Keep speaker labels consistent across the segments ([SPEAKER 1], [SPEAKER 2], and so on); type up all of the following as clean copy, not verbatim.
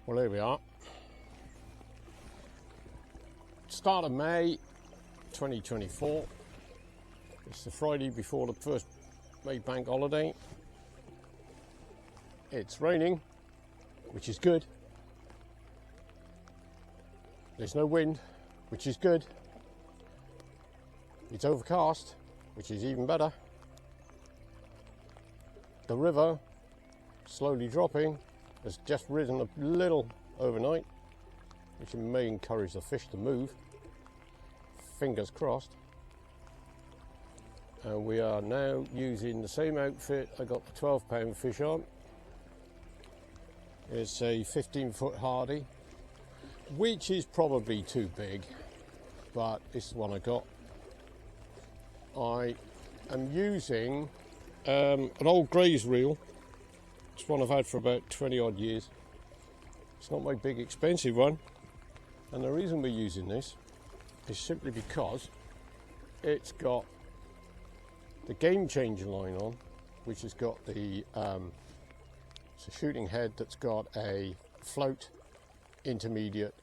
[SPEAKER 1] Well, here we are. Start of May 2024. It's the Friday before the first May bank holiday. It's raining, which is good. There's no wind, which is good. It's overcast, which is even better. The river, slowly dropping, has just risen a little overnight, which may encourage the fish to move. Fingers crossed. And we are now using the same outfit I got the 12-pound fish on. It's a 15-foot hardy, which is probably too big, but it's the one I got. I am using an old Grays reel. It's one I've had for about 20 odd years. It's not my big expensive one, and the reason we're using this is simply because it's got the Game Changer line on, which has got the it's a shooting head that's got a float, intermediate,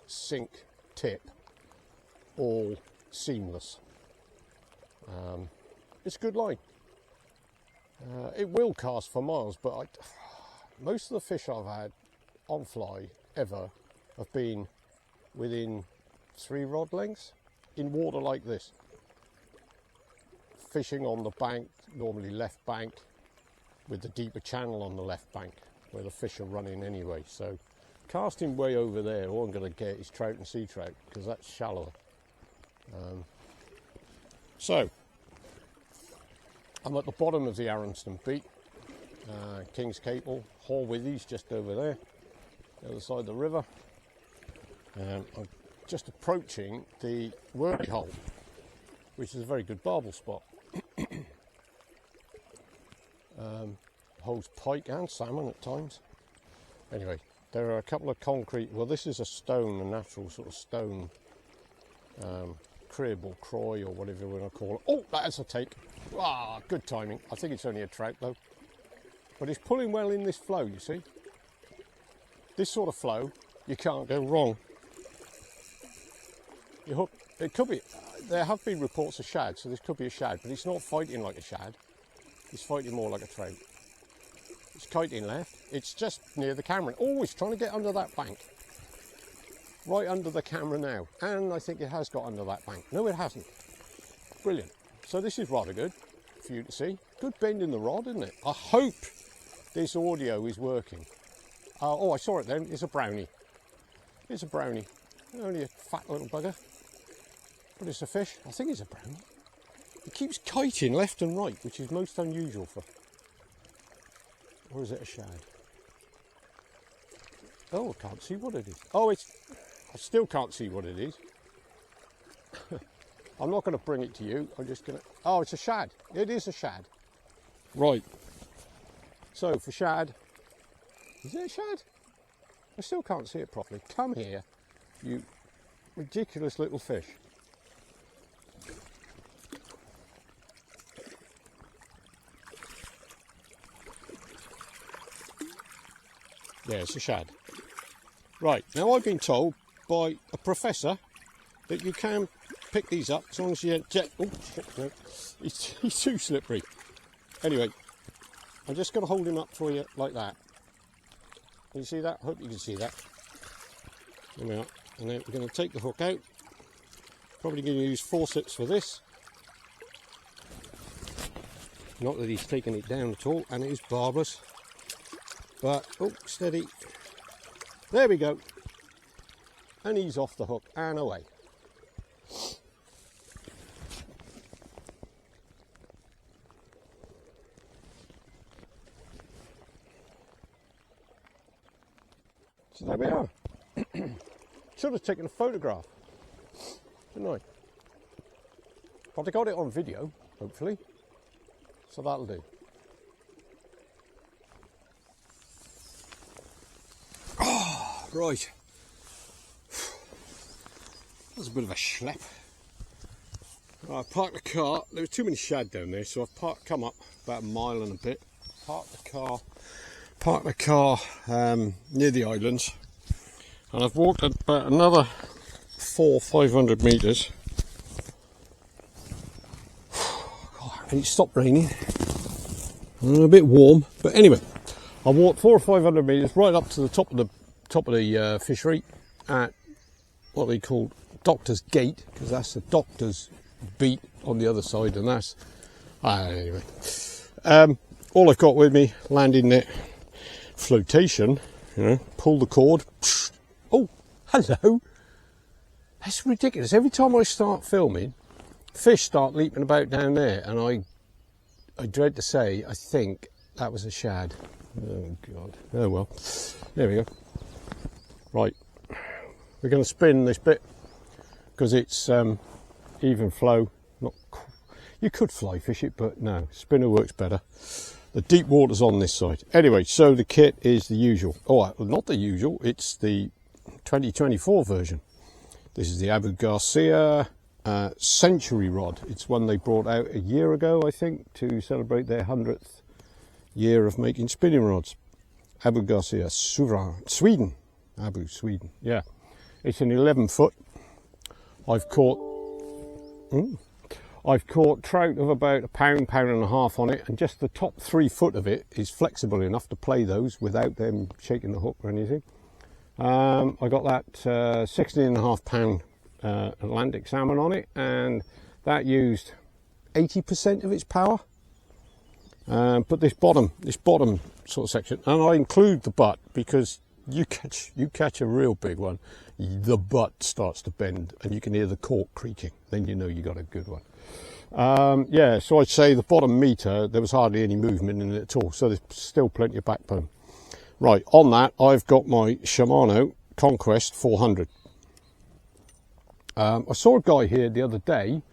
[SPEAKER 1] sink, tip, all seamless. It's a good line. It will cast for miles, but most of the fish I've had on fly ever have been within 3 rod lengths in water like this. Fishing on the bank, normally left bank, with the deeper channel on the left bank where the fish are running anyway. So casting way over there, all I'm going to get is trout and sea trout because that's shallower. So I'm at the bottom of the Aronston Beat, King's Capel, Horwithies just over there, the other side of the river. I'm just approaching the Wormy Hole, which is a very good barbel spot. Holds pike and salmon at times. Anyway, there are a couple of concrete, well, this is a stone, a natural sort of stone crib or croy or whatever you want to call it. Oh, that's a take. Ah, good timing. I think it's only a trout though. But it's pulling well in this flow, you see. This sort of flow, you can't go wrong. You hook, it could be, there have been reports of shad, so this could be a shad, but it's not fighting like a shad. It's fighting more like a trout. It's kiting left. It's just near the camera. Always trying to get under that bank. Right under the camera now. And I think it has got under that bank. No, it hasn't. Brilliant. So this is rather good for you to see. Good bend in the rod, isn't it? I hope this audio is working. Oh, I saw it then. It's a brownie. It's a brownie. Only a fat little bugger. But it's a fish. I think it's a brownie. It keeps kiting left and right, which is most unusual for... Or is it a shad? Oh, I can't see what it is. Oh, it's... I still can't see what it is. I'm not going to bring it to you. I'm just going to... Oh, it's a shad. It is a shad. Right. So, for shad... Is it a shad? I still can't see it properly. Come here, you ridiculous little fish. Yeah, it's a shad. Right, now I've been told by a professor that you can pick these up as long as you don't... Oh, shit, no. He's too slippery. Anyway, I'm just going to hold him up for you like that. Can you see that? I hope you can see that. There we are. And then we're going to take the hook out. Probably going to use forceps for this. Not that he's taken it down at all, and it is barbless. But, oh, steady. There we go. And he's off the hook and away. So there we are. Should have taken a photograph, didn't I? But I got it on video, hopefully. So that'll do. Right, that's a bit of a schlep. I parked the car, there was too many shad down there, so I've come up about a mile and a bit, parked the car near the islands, And I've walked about another 400-500 metres. And it stopped raining. And a bit warm, but anyway, I walked 400 or 500 metres right up to the top of the fishery at what they call Doctor's Gate, because that's the doctor's beat on the other side, and that's anyway. All I've got with me, landing net, flotation, you know, pull the cord. Oh, hello. That's ridiculous. Every time I start filming, fish start leaping about down there, and I dread to say, I think that was a shad. Oh God. Oh well. There we go. Right. We're going to spin this bit because it's even flow. You could fly fish it, but no, spinner works better. The deep water's on this side. Anyway, so the kit is the usual. Oh, not the usual. It's the 2024 version. This is the Abu Garcia Century rod. It's one they brought out a year ago, I think, to celebrate their 100th year of making spinning rods. Abu Garcia, Sweden. Abu, Sweden. Yeah, it's an 11 foot. I've caught trout of about a pound and a half on it, and just the top 3 foot of it is flexible enough to play those without them shaking the hook or anything. I got that 16.5 pound Atlantic salmon on it, and that used 80% of its power. But this bottom sort of section, and I include the butt because you catch a real big one, the butt starts to bend and you can hear the cork creaking, then you know you got a good one. Yeah, so I'd say the bottom meter there was hardly any movement in it at all, so there's still plenty of backbone. Right, on that I've got my Shimano Conquest 400. I saw a guy here the other day,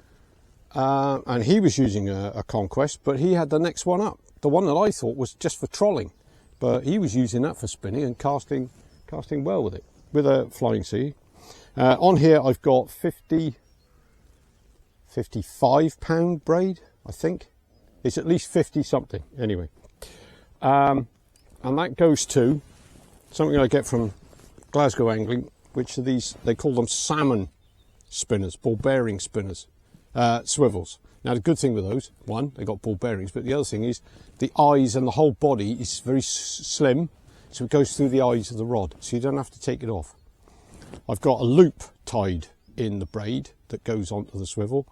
[SPEAKER 1] and he was using a Conquest, but he had the next one up, the one that I thought was just for trolling, but he was using that for spinning and casting well with it, with a Flying C. On here I've got 55 pound braid, I think. It's at least 50 something anyway. And that goes to something I get from Glasgow Angling, which are these, they call them salmon spinners, ball bearing spinners, swivels. Now the good thing with those, one, they got ball bearings, but the other thing is the eyes and the whole body is very slim, so it goes through the eyes of the rod, so you don't have to take it off. I've got a loop tied in the braid that goes onto the swivel,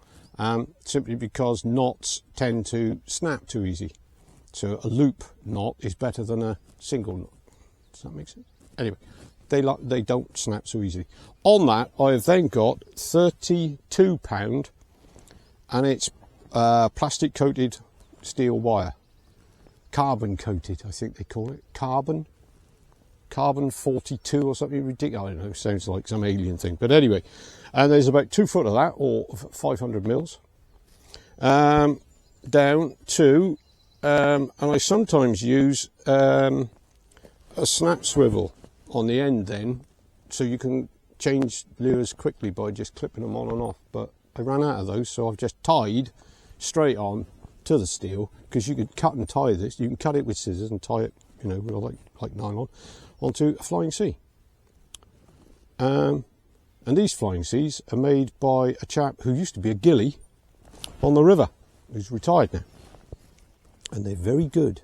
[SPEAKER 1] simply because knots tend to snap too easy. So a loop knot is better than a single knot. Does that make sense? Anyway, they don't snap so easily. On that, I've then got 32 pound, and it's plastic coated steel wire, carbon coated, I think they call it, carbon 42 or something ridiculous. I don't know, sounds like some alien thing, but anyway, and there's about 2 foot of that, or 500 mils, down to, and I sometimes use a snap swivel on the end then, so you can change lures quickly by just clipping them on and off, but I ran out of those, so I've just tied straight on to the steel, because you could cut and tie this, you can cut it with scissors and tie it, you know, like nylon, onto a Flying C. And these Flying Cs are made by a chap who used to be a gillie on the river, who's retired now, and they're very good.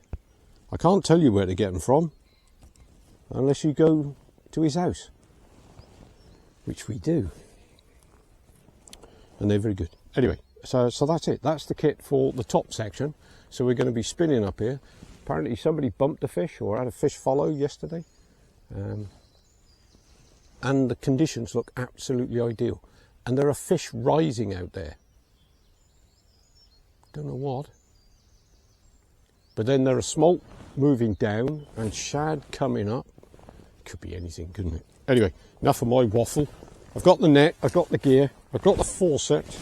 [SPEAKER 1] I can't tell you where to get them from unless you go to his house, which we do, and they're very good. Anyway, so that's it. That's the kit for the top section. So we're going to be spinning up here. Apparently somebody bumped a fish or had a fish follow yesterday, and the conditions look absolutely ideal, and there are fish rising out there. Don't know what, but then there are smolt moving down and shad coming up. Could be anything, couldn't it? Anyway, enough of my waffle. I've got the net, I've got the gear, I've got the forceps,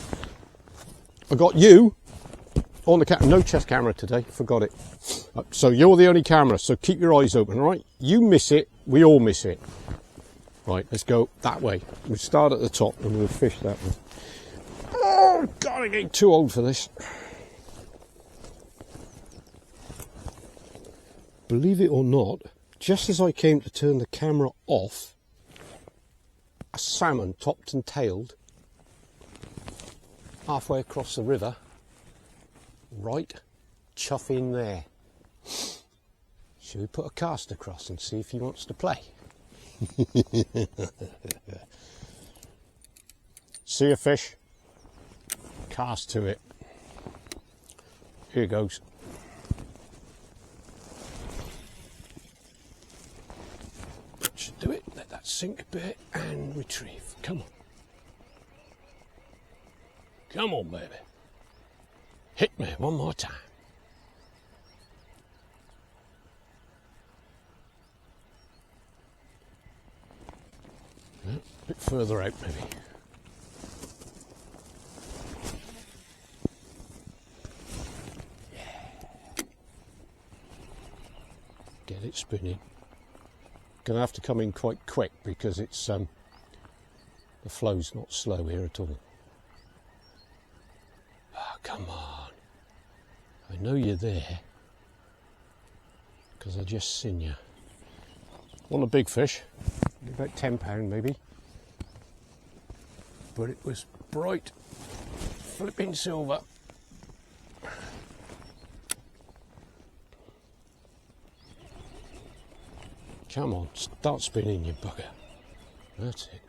[SPEAKER 1] I've got you on the camera. No chest camera today, forgot it. So you're the only camera, so keep your eyes open, right? You miss it, we all miss it. Right, let's go that way. We'll start at the top and we'll fish that way. Oh God, I'm getting too old for this. Believe it or not, just as I came to turn the camera off, a salmon topped and tailed halfway across the river, right chuff in there. Should we put a cast across and see if he wants to play? See a fish, cast to it. Here goes. Should do it, let that sink a bit and retrieve. Come on. Come on, baby. Hit me one more time. A bit further out, maybe. Yeah. Get it spinning. Gonna have to come in quite quick because it's the flow's not slow here at all. Oh, come on. I know you're there because I just seen you. Want a big fish, about £10 maybe, but it was bright flipping silver. Come on, start spinning, you bugger. That's it.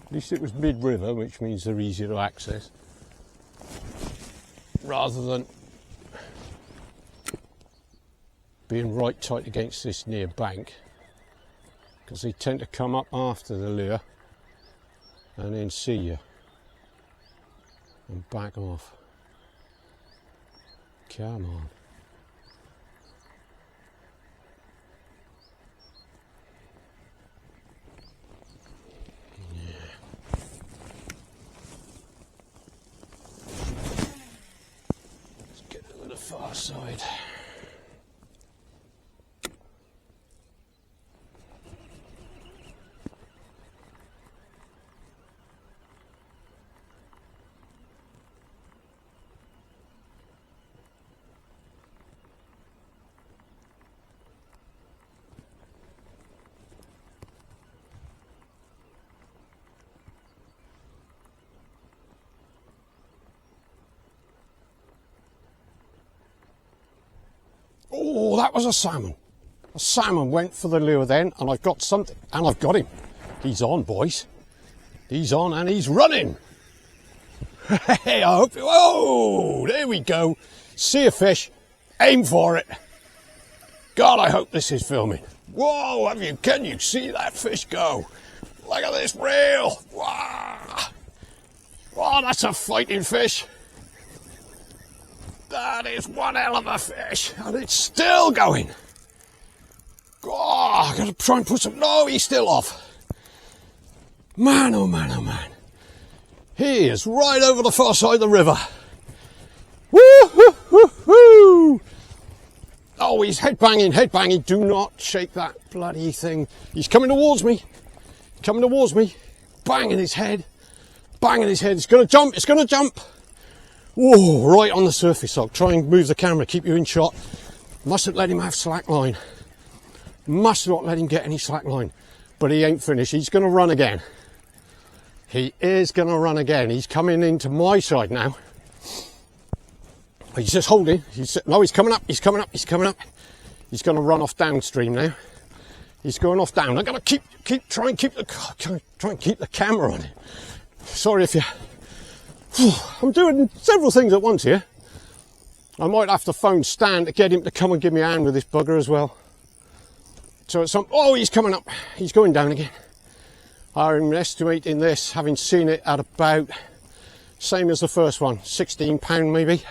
[SPEAKER 1] At least it was mid-river, which means they're easier to access, rather than being right tight against this near bank, because they tend to come up after the lure and then see you and back off. Come on. Far side. Oh, that was a salmon. A salmon went for the lure then, and I've got something, and I've got him. He's on, boys. He's on, and he's running. Hey, I hope. Oh, there we go. See a fish, aim for it. God, I hope this is filming. Whoa, can you see that fish go? Look at this reel. Wow. Oh, that's a fighting fish. That is one hell of a fish, and it's still going. Oh, I've got to try and put some. No, he's still off. Man, oh man, oh man. He is right over the far side of the river. Woo, hoo, hoo, hoo. Oh, he's head banging, head banging. Do not shake that bloody thing. He's coming towards me. Coming towards me. Banging his head. Banging his head. It's going to jump. It's going to jump. Whoa, right on the surface. I'll try and move the camera, keep you in shot. Mustn't let him have slack line. Must not let him get any slack line. But he ain't finished. He's going to run again. He is going to run again. He's coming into my side now. He's just holding. No, he's coming up. He's coming up. He's coming up. He's going to run off downstream now. He's going off down. I've got to try and keep the camera on it. Sorry if you. I'm doing several things at once here. I might have to phone Stan to get him to come and give me a hand with this bugger as well. So at oh, he's coming up. He's going down again. I'm estimating this, having seen it at about, same as the first one, £16 maybe.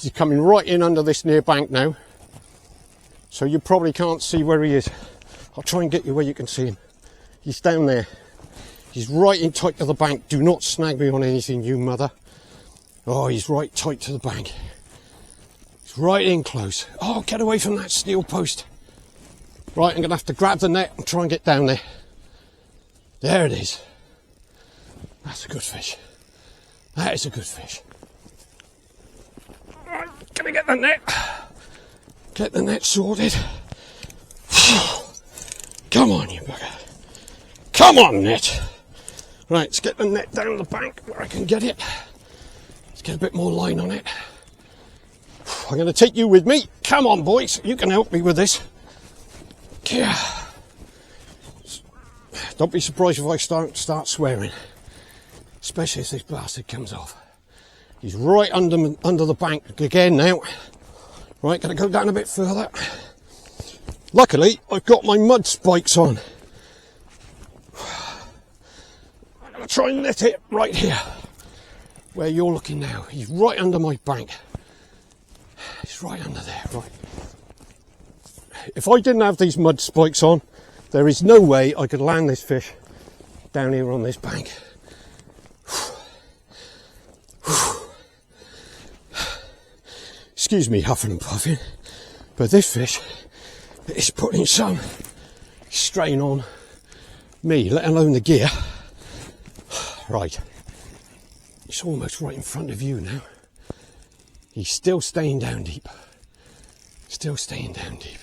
[SPEAKER 1] He's coming right in under this near bank now. So you probably can't see where he is. I'll try and get you where you can see him. He's down there. He's right in tight to the bank. Do not snag me on anything, you mother. Oh, he's right tight to the bank. He's right in close. Oh, get away from that steel post. Right, I'm going to have to grab the net and try and get down there. There it is. That's a good fish. That is a good fish. Right, gonna get the net. Get the net sorted. Come on, you bugger. Come on, net. Right, let's get the net down the bank where I can get it. Let's get a bit more line on it. I'm going to take you with me. Come on, boys. You can help me with this. Yeah. Don't be surprised if I start swearing. Especially if this bastard comes off. He's right under the bank again now. Right, going to go down a bit further. Luckily, I've got my mud spikes on. I'm going to try and net it right here. Where you're looking now. He's right under my bank. He's right under there, right. If I didn't have these mud spikes on, there is no way I could land this fish down here on this bank. Excuse me huffing and puffing, but this fish is putting some strain on me, let alone the gear. Right, it's almost right in front of you now. He's still staying down deep. Still staying down deep.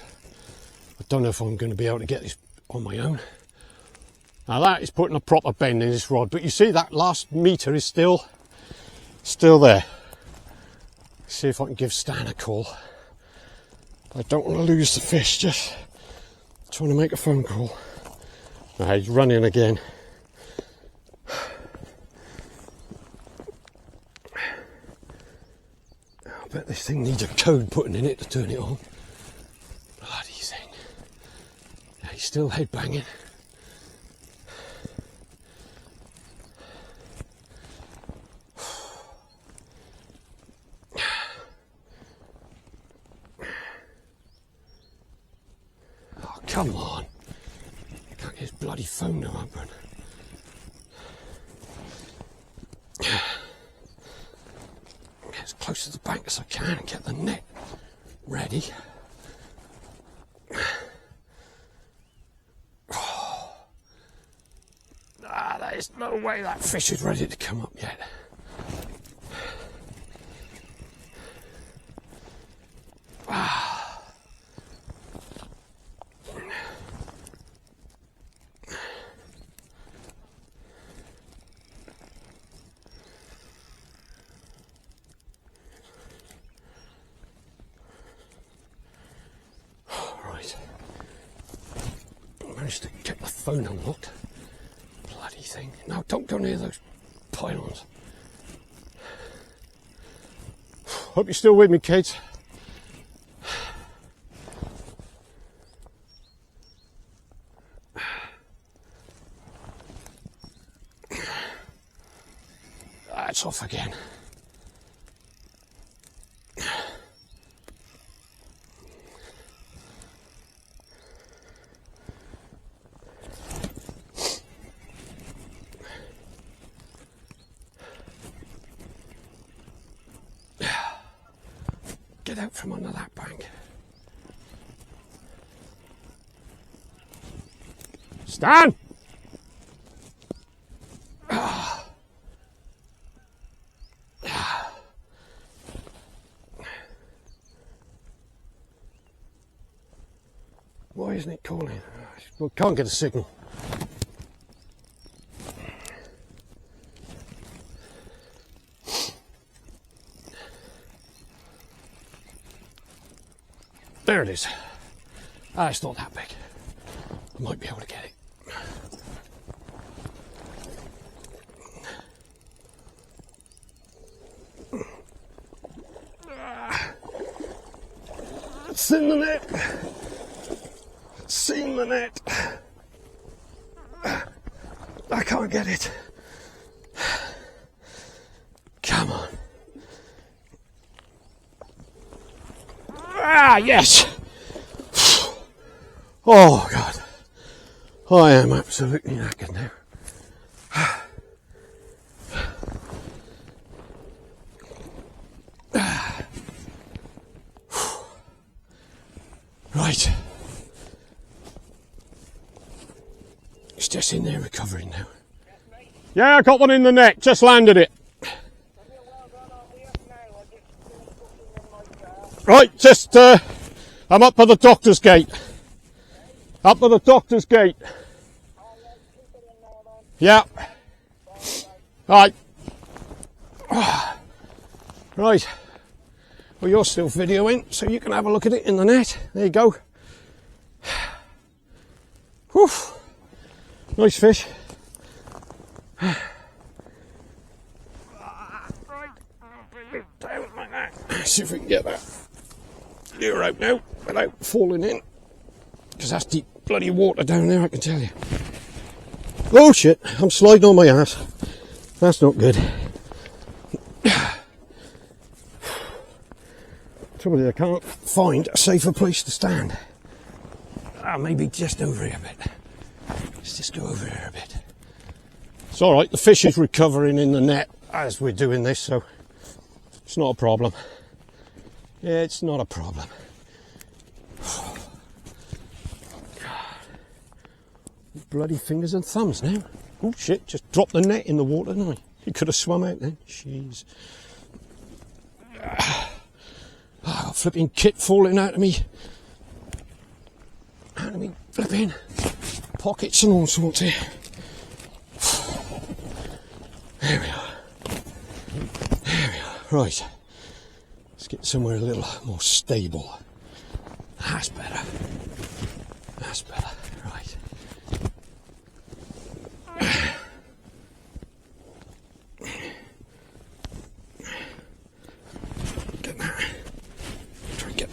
[SPEAKER 1] I don't know if I'm going to be able to get this on my own. Now that is putting a proper bend in this rod, but you see that last metre is still there. See if I can give Stan a call. I don't want to lose the fish, just trying to make a phone call. Now he's running again. I bet this thing needs a code putting in it to turn it on. Bloody thing. Yeah, he's still head banging. Oh, come on. I can't get his bloody phone to open. As close to the bank as I can and get the net ready. There's no way that fish is ready to come up yet. Managed to get the phone unlocked. Bloody thing. No, don't go near those pylons. Hope you're still with me, kids. It's off again. Get out from under that bank. Stan! Why isn't it calling? Well, can't get a signal. There it is. It's not that big. I might be able to get it. It's in the net. It's in the net. I can't get it. Come on. Yes. Oh God. I am absolutely knackered now. Right. It's just in there recovering now. Yeah, I got one in the net, just landed it. Right, just, I'm up by the doctor's gate. Up by the doctor's gate. Yeah. Right. Right. Well, you're still videoing, so you can have a look at it in the net. There you go. Whew. Nice fish. Right. Down like that. See if we can get that lure out now without falling in. Because that's deep bloody water down there, I can tell you. Oh shit, I'm sliding on my ass. That's not good. Trouble is I can't find a safer place to stand. Maybe just over here a bit. Let's just go over here a bit. It's alright, the fish is recovering in the net as we're doing this, so it's not a problem. Yeah, it's not a problem. Bloody fingers and thumbs now. Oh shit, just dropped the net in the water, didn't I? You could have swum out then. Jeez. Oh, flipping kit falling out of me. Out of me flipping pockets and all sorts here. There we are. There we are. Right. Let's get somewhere a little more stable. That's better. That's better. Right. Get that. Try and get.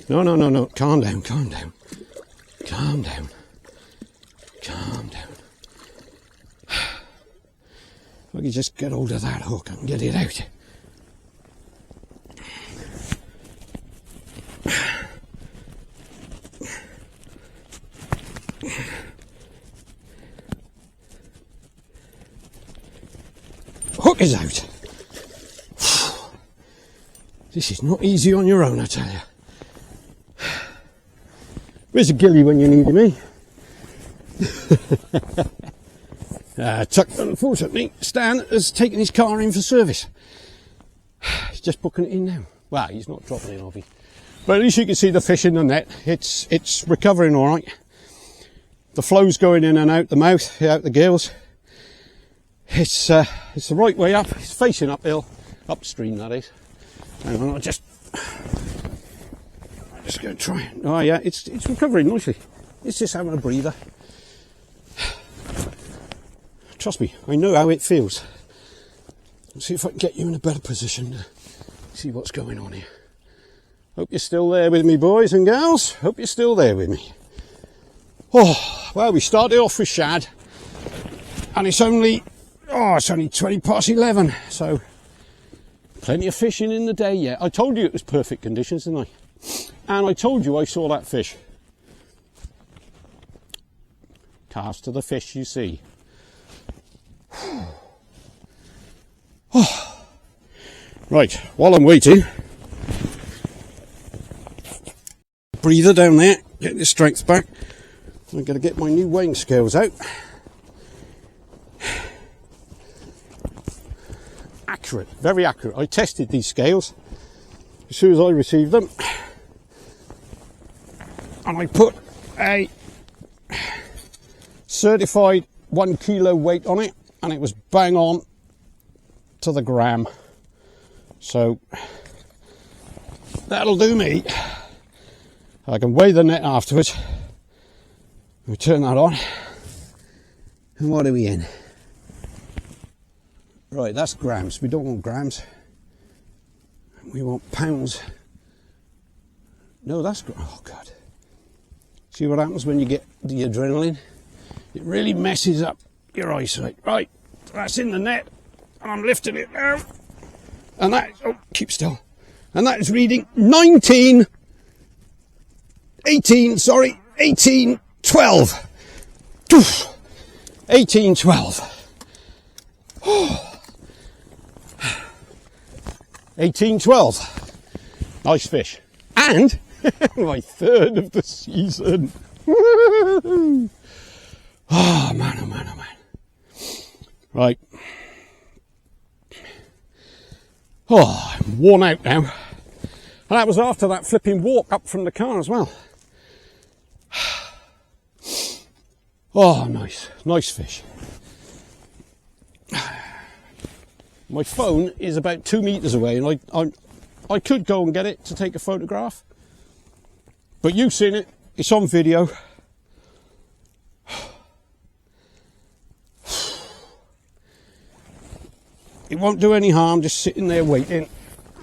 [SPEAKER 1] No. Calm down. Calm down. Calm down. Calm down. If I can just get hold of that hook and get it out. Hook is out. This is not easy on your own, I tell you. Where's the gilly when you need him, eh? Unfortunately, Stan has taken his car in for service. He's just booking it in now. Well, he's not dropping it, obviously. But at least you can see the fish in the net. It's recovering all right. The flow's going in and out the mouth, out the gills. It's the right way up. It's facing uphill, upstream that is. Hang on, I'm just going to try. Oh yeah, it's recovering nicely. It's just having a breather. Trust me, I know how it feels. Let's see if I can get you in a better position to see what's going on here. Hope you're still there with me, boys and girls. Hope you're still there with me. Oh, well, we started off with shad, and it's only 20 past 11, so plenty of fishing in the day yet. I told you it was perfect conditions, didn't I? And I told you I saw that fish. Cast to the fish you see. Oh. Right, while I'm waiting, breather down there, get the strength back. I'm going to get my new weighing scales out. Accurate, very accurate. I tested these scales as soon as I received them, and I put a certified 1 kilo weight on it, and it was bang on to the gram. So that'll do me. I can weigh the net afterwards. We turn that on, and what are we in? Right, that's grams. We don't want grams. We want pounds. No, that's... Oh, God. See what happens when you get the adrenaline? It really messes up your eyesight. Right, that's in the net. I'm lifting it now. And that... Oh, keep still. And that is reading 1812. 1812. Oh. 1812. Nice fish. And my third of the season. Oh man, oh man, oh man. Right. Oh, I'm worn out now. And that was after that flipping walk up from the car as well. Oh, nice. Nice fish. My phone is about 2 meters away, and I could go and get it to take a photograph. But you've seen it. It's on video. It won't do any harm just sitting there waiting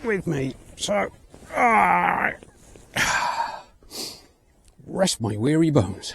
[SPEAKER 1] with me. So, rest my weary bones.